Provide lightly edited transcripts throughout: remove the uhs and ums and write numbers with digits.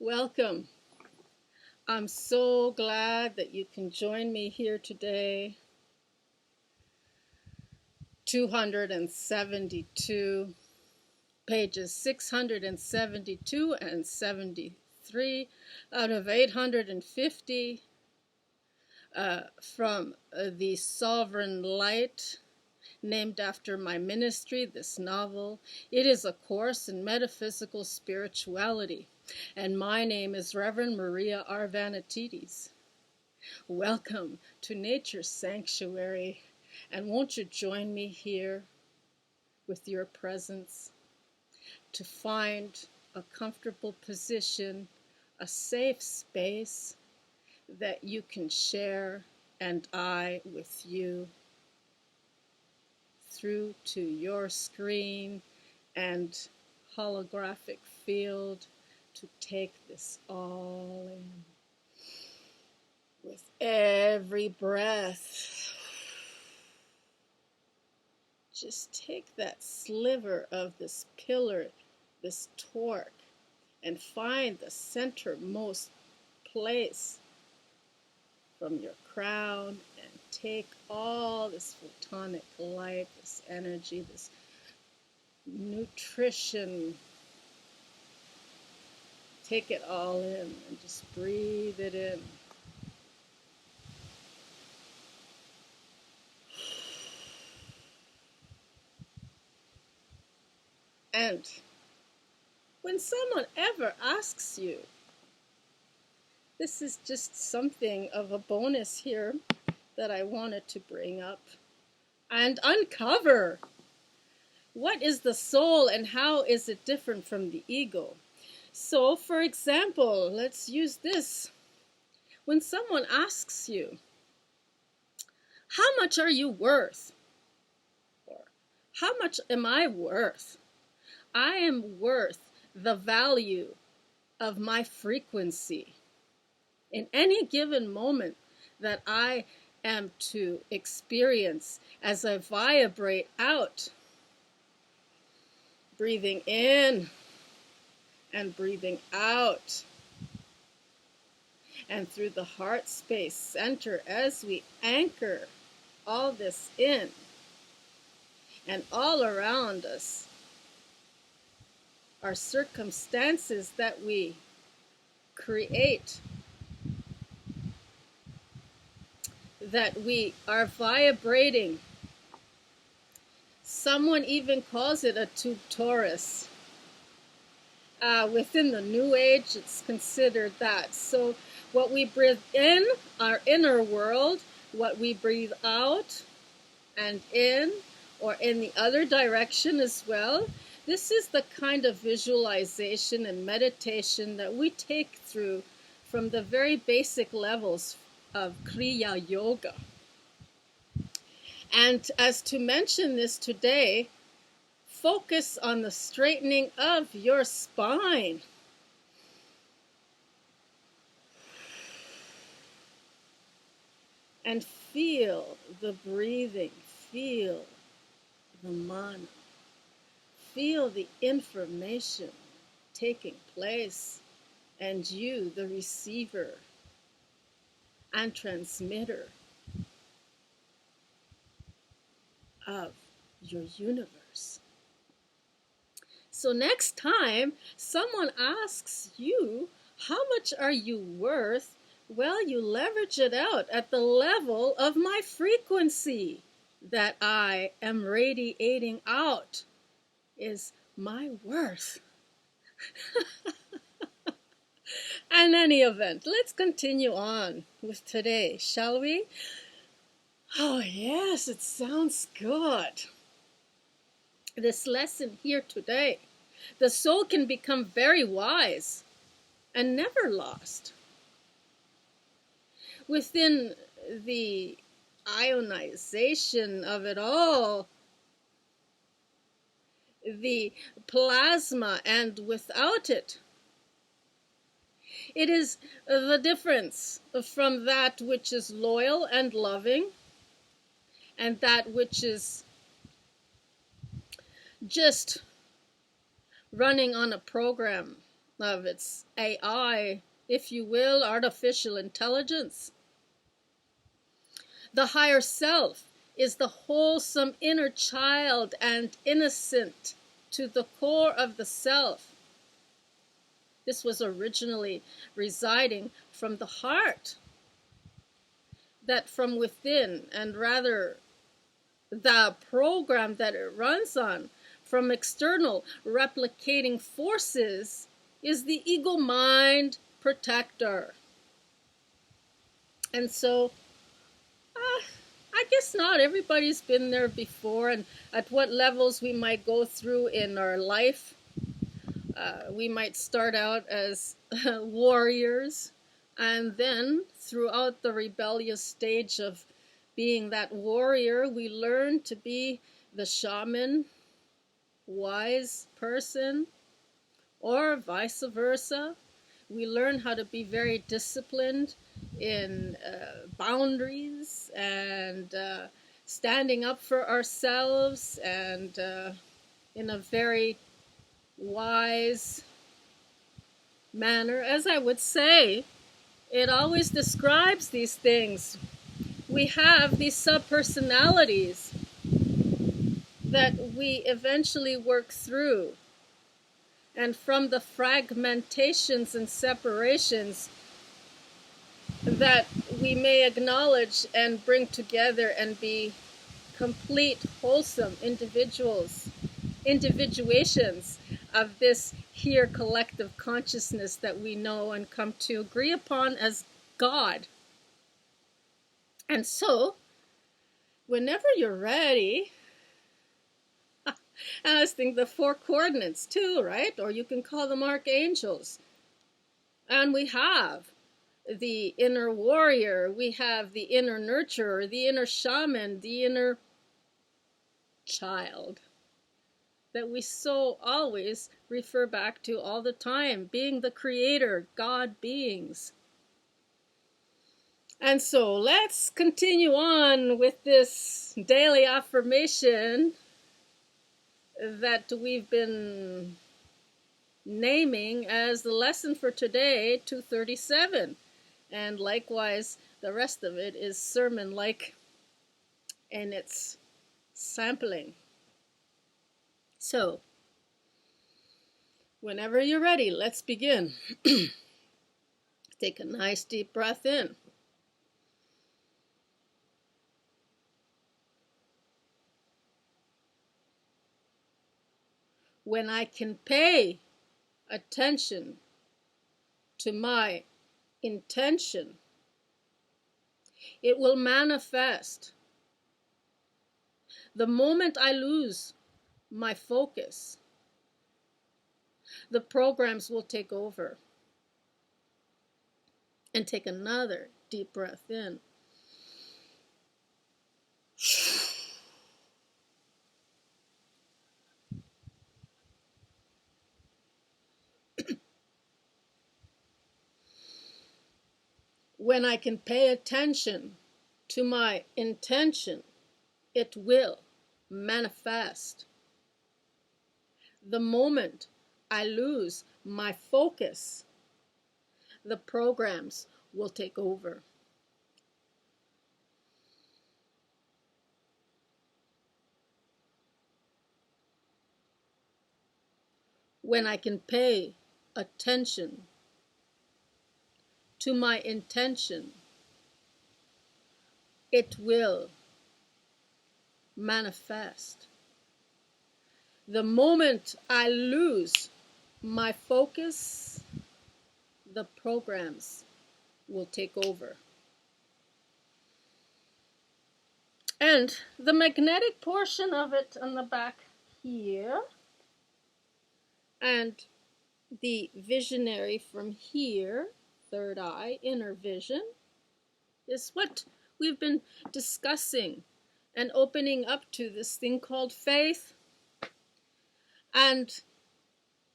Welcome. I'm so glad that you can join me here today. 272, pages 672 and 73 out of 850 from The TheSovereignLight, named after my ministry, this novel. It is a course in metaphysical spirituality. And my name is Reverend Maria Arvanitides. Welcome to Nature's Sanctuary, and won't you join me here with your presence to find a comfortable position, a safe space that you can share and I with you through to your screen and holographic field, to take this all in with every breath. Just take that sliver of this pillar, this torque, and find the centermost place from your crown and take all this photonic light, this energy, this nutrition. Take it all in and just breathe it in. And when someone ever asks you, this is just something of a bonus here that I wanted to bring up and uncover. What is the soul and how is it different from the ego? So, for example, let's use this. When someone asks you, how much are you worth? Or, how much am I worth? I am worth the value of my frequency. In any given moment that I am to experience as I vibrate out, breathing in and breathing out, and through the heart space center as we anchor all this in, and all around us are circumstances that we create, that we are vibrating. Someone even calls it a tutorus. Within the New Age, it's considered that. So what we breathe in, our inner world, what we breathe out and in, or in the other direction as well, this is the kind of visualization and meditation that we take through from the very basic levels of Kriya Yoga. And as to mention this today, focus on the straightening of your spine. And feel the breathing, feel the mana, feel the information taking place, and you, the receiver and transmitter of your universe. So next time someone asks you, how much are you worth? Well, you leverage it out at the level of my frequency that I am radiating out is my worth. In any event, let's continue on with today, shall we? Oh yes, it sounds good. This lesson here today, the soul can become very wise and never lost. Within the ionization of it all, the plasma, and without it, it is the difference from that which is loyal and loving and that which is just running on a program of its AI, if you will, artificial intelligence. The higher self is the wholesome inner child and innocent to the core of the self. This was originally residing from the heart, that from within, and rather the program that it runs on from external replicating forces is the ego mind protector. And so I guess not everybody's been there before, and at what levels we might go through in our life. We might start out as warriors, and then throughout the rebellious stage of being that warrior, we learn to be the shaman, wise person, or vice versa. We learn how to be very disciplined in boundaries and standing up for ourselves, and in a very wise manner. As I would say, it always describes these things. We have these subpersonalities that we eventually work through. And from the fragmentations and separations that we may acknowledge and bring together and be complete, wholesome individuals, individuations of this here collective consciousness that we know and come to agree upon as God. And so, whenever you're ready, and I was thinking the 4 coordinates too, right? Or you can call them archangels. And we have the inner warrior, we have the inner nurturer, the inner shaman, the inner child that we so always refer back to all the time, being the creator, God beings. And so let's continue on with this daily affirmation that we've been naming as the lesson for today, 237. And likewise, the rest of it is sermon-like in its sampling. So, whenever you're ready, let's begin. Take a nice deep breath in. When I can pay attention to my intention, it will manifest. The moment I lose my focus, the programs will take over. And take another deep breath in. When I can pay attention to my intention, it will manifest. The moment I lose my focus, the programs will take over. When I can pay attention to my intention, it will manifest. The moment I lose my focus, the programs will take over. And the magnetic portion of it on the back here, and the visionary from here, third eye, inner vision, is what we've been discussing and opening up to, this thing called faith. And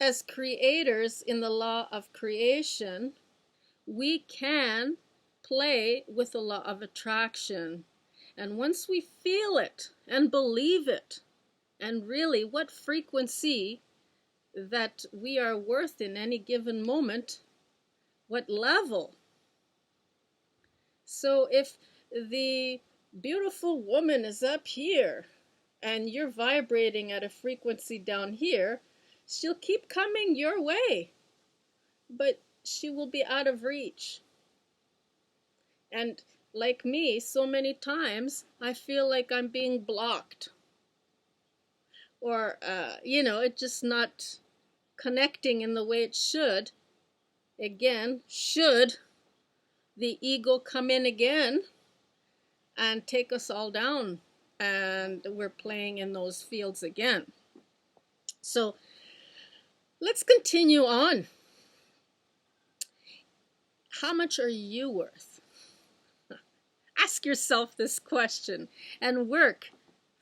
as creators in the law of creation, we can play with the law of attraction. And once we feel it and believe it, and really what frequency that we are worth in any given moment, what level. So if the beautiful woman is up here and you're vibrating at a frequency down here, she'll keep coming your way, but she will be out of reach. And like me, so many times I feel like I'm being blocked, or it's just not connecting in the way it should. Again, should the ego come in again and take us all down, and we're playing in those fields again. So let's continue on. How much are you worth? Ask yourself this question and work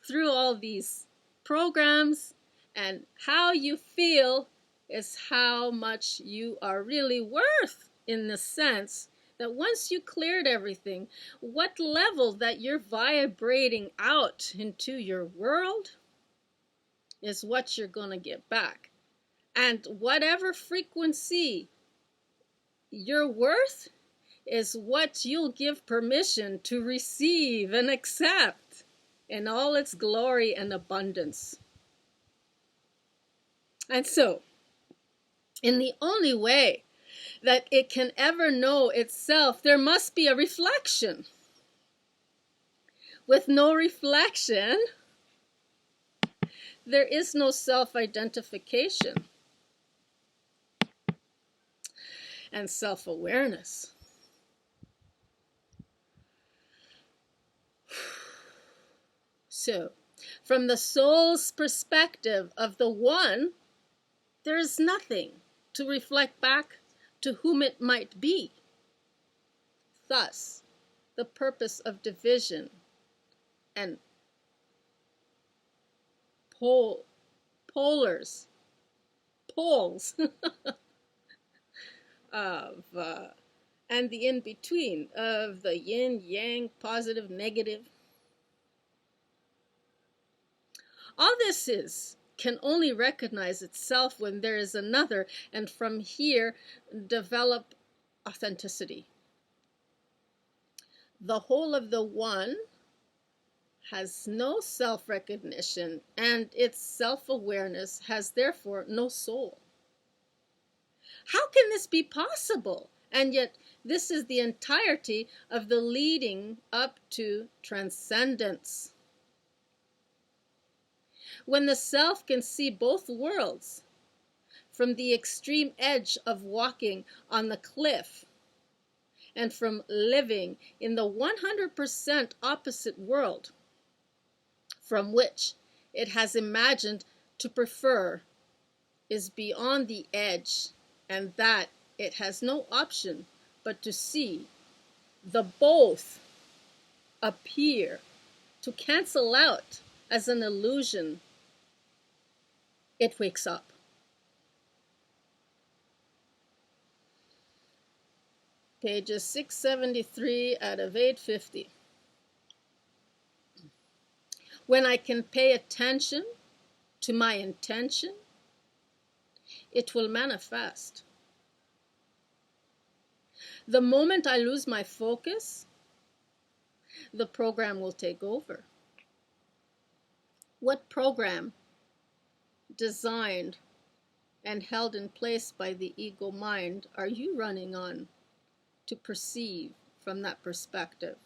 through all these programs, and how you feel is how much you are really worth, in the sense that once you cleared everything, what level that you're vibrating out into your world is what you're going to get back. And whatever frequency you're worth is what you'll give permission to receive and accept in all its glory and abundance. And so, in the only way that it can ever know itself, there must be a reflection. With no reflection, there is no self-identification and self-awareness. So, from the soul's perspective of the one, there is nothing to reflect back to whom it might be. Thus, the purpose of division and poles of and the in-between of the yin, yang, positive, negative. All this can only recognize itself when there is another, and from here develop authenticity. The whole of the one has no self-recognition, and its self-awareness has therefore no soul. How can this be possible? And yet this is the entirety of the leading up to transcendence. When the self can see both worlds, from the extreme edge of walking on the cliff and from living in the 100% opposite world, from which it has imagined to prefer, is beyond the edge, and that it has no option but to see the both appear to cancel out as an illusion, it wakes up. Pages 673 out of 850. When I can pay attention to my intention, it will manifest. The moment I lose my focus, the program will take over. What program designed and held in place by the ego mind are you running on to perceive from that perspective?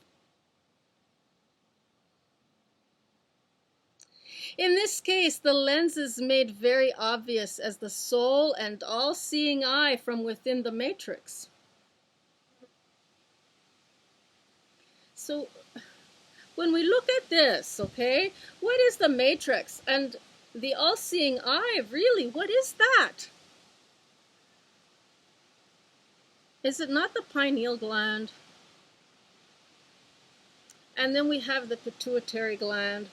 In this case, the lens is made very obvious as the sole and all-seeing eye from within the matrix. So, when we look at this, okay, what is the matrix? And the all-seeing eye, really, what is that? Is it not the pineal gland? And then we have the pituitary gland.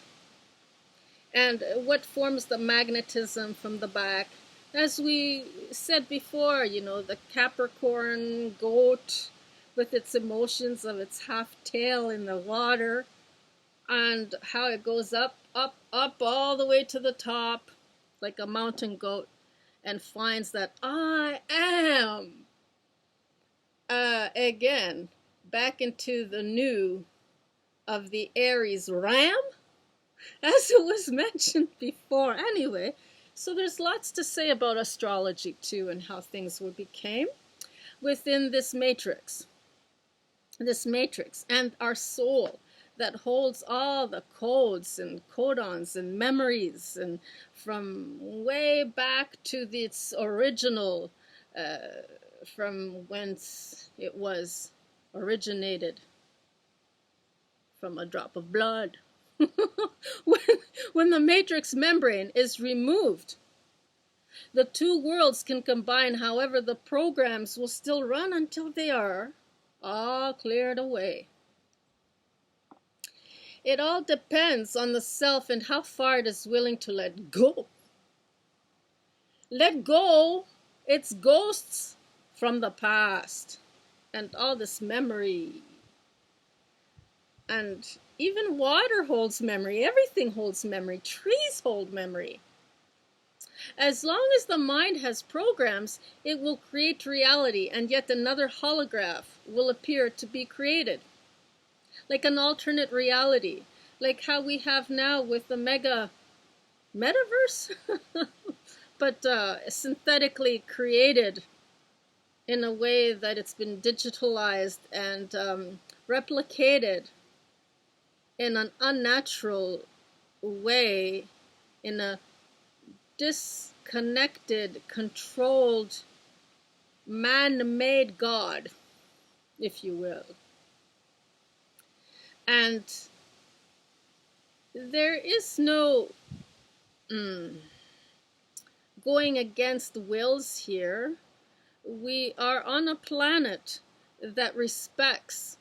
And what forms the magnetism from the back? As we said before, the Capricorn goat with its emotions of its half tail in the water, and how it goes up, up, up, all the way to the top, like a mountain goat. and finds that I am, again, back into the new of the Aries ram, as it was mentioned before. Anyway, so there's lots to say about astrology too, and how things became within this matrix and our soul that holds all the codes and codons and memories, and from way back to its original, from whence it was originated, from a drop of blood. when the matrix membrane is removed, the two worlds can combine. However, the programs will still run until they are all cleared away. It all depends on the self and how far it is willing to let go. Let go its ghosts from the past and all this memory. And even water holds memory. Everything holds memory. Trees hold memory. As long as the mind has programs, it will create reality, and yet another holograph will appear to be created. Like an alternate reality, like how we have now with the metaverse, but synthetically created in a way that it's been digitalized and replicated in an unnatural way, in a disconnected, controlled, man-made God, if you will. And there is no going against wills here. We are on a planet that respects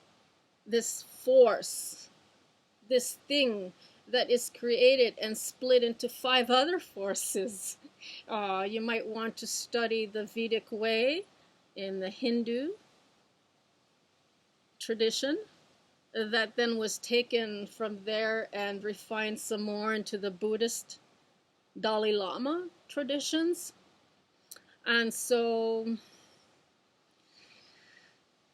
this force, this thing that is created and split into 5 other forces. You might want to study the Vedic way in the Hindu tradition, that then was taken from there and refined some more into the Buddhist Dalai Lama traditions. And so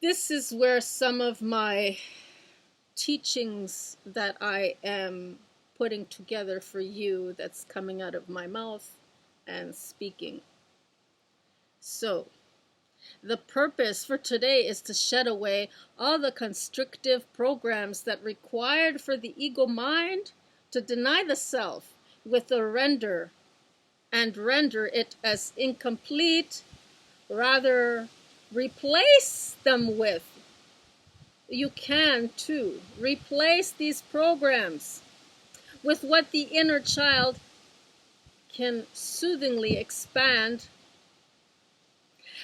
this is where some of my teachings that I am putting together for you, that's coming out of my mouth and speaking. So the purpose for today is to shed away all the constrictive programs that required for the ego mind to deny the self with a render, and render it as incomplete, rather replace them with. You can too replace these programs with what the inner child can soothingly expand,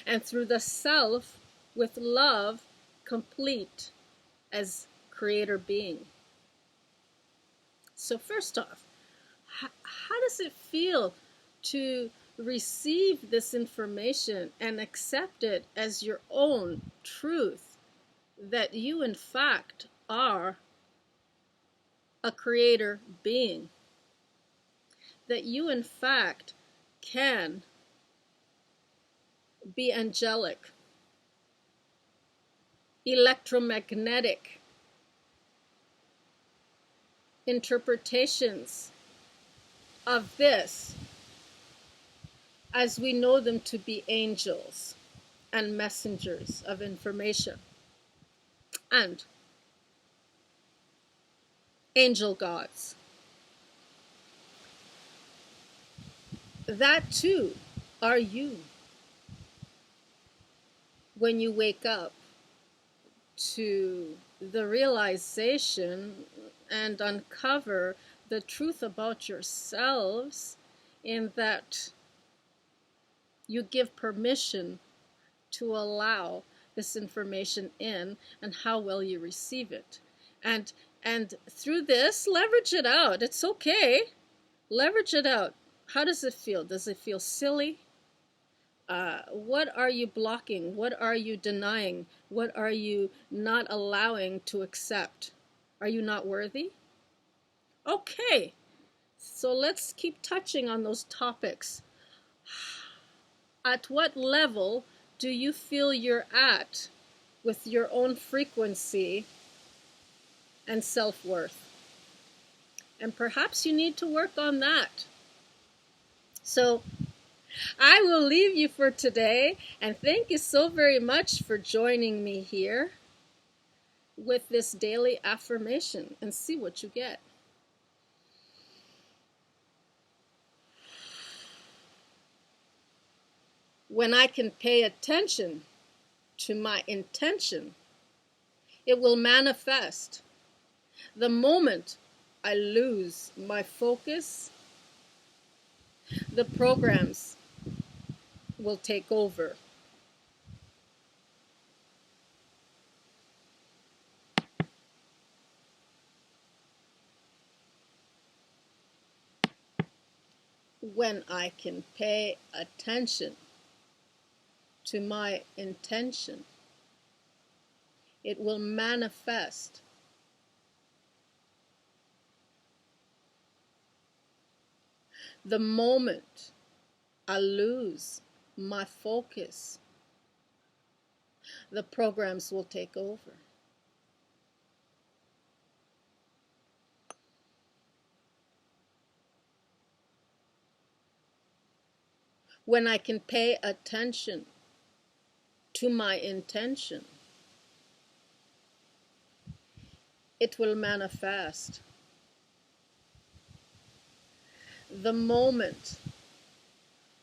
and through the self with love complete as creator being. So first off, how does it feel to receive this information and accept it as your own truth, that you in fact are a creator being, that you in fact can be angelic, electromagnetic interpretations of this, as we know them to be angels and messengers of information, and angel gods. That too are you when you wake up to the realization and uncover the truth about yourselves, in that you give permission to allow this information in, and how well you receive it. And through this, leverage it out. It's okay. Leverage it out. How does it feel? Does it feel silly? What are you blocking? What are you denying? What are you not allowing to accept? Are you not worthy? Okay, so let's keep touching on those topics. At what level do you feel you're at with your own frequency and self-worth? And perhaps you need to work on that. So I will leave you for today, and thank you so very much for joining me here with this daily affirmation, and see what you get. When I can pay attention to my intention, it will manifest. The moment I lose my focus, the programs will take over. When I can pay attention to my intention, it will manifest. The moment I lose my focus, the programs will take over. When I can pay attention to my intention, it will manifest. The moment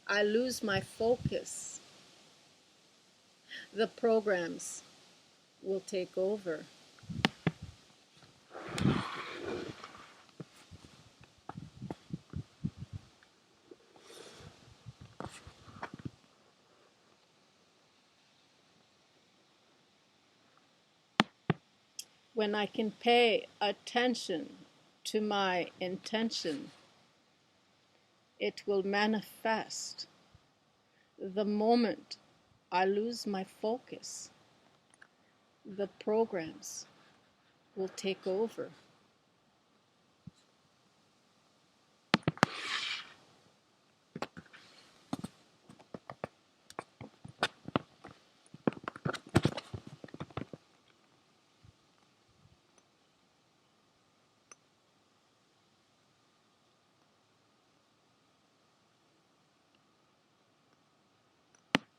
I lose my focus, the programs will take over. When I can pay attention to my intention, it will manifest. The moment I lose my focus, the programs will take over.